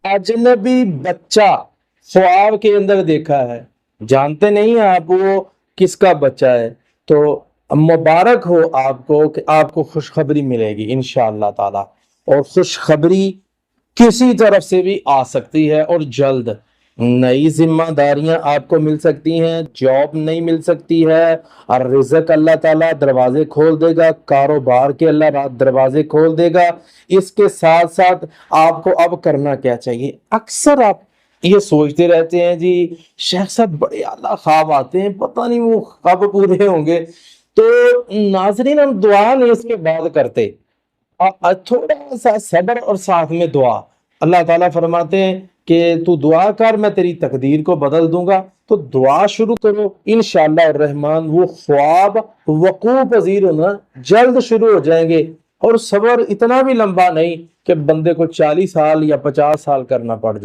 अजनबी बच्चा ख्वाब के अंदर देखा है, जानते नहीं हैं आप वो किसका बच्चा है, तो मुबारक हो आपको कि आपको खुशखबरी मिलेगी इंशाअल्लाह ताला। और खुशखबरी किसी तरफ से भी आ सकती है और जल्द। नई जिम्मेदारियां आपको मिल सकती हैं, जॉब नहीं मिल सकती है, और रिज़्क अल्लाह ताला दरवाजे खोल देगा, कारोबार के अल्लाह रात दरवाजे खोल देगा। इसके साथ साथ आपको अब करना क्या चाहिए? अक्सर आप ये सोचते रहते हैं जी शेख साहब बड़े आला ख्वाब आते हैं, पता नहीं वो कब पूरे होंगे। तो नाजरीन हम दुआ नहीं इसके बाद करते, थोड़ा सा सब्र और साथ में दुआ। अल्लाह ताला फरमाते हैं कि तू दुआ कर मैं तेरी तकदीर को बदल दूंगा, तो दुआ शुरू करो इंशाअल्लाह रहमान वो ख्वाब वकूअ पजीर होना जल्द शुरू हो जाएंगे। और सब्र इतना भी लंबा नहीं कि बंदे को 40 साल या 50 साल करना पड़ जाए।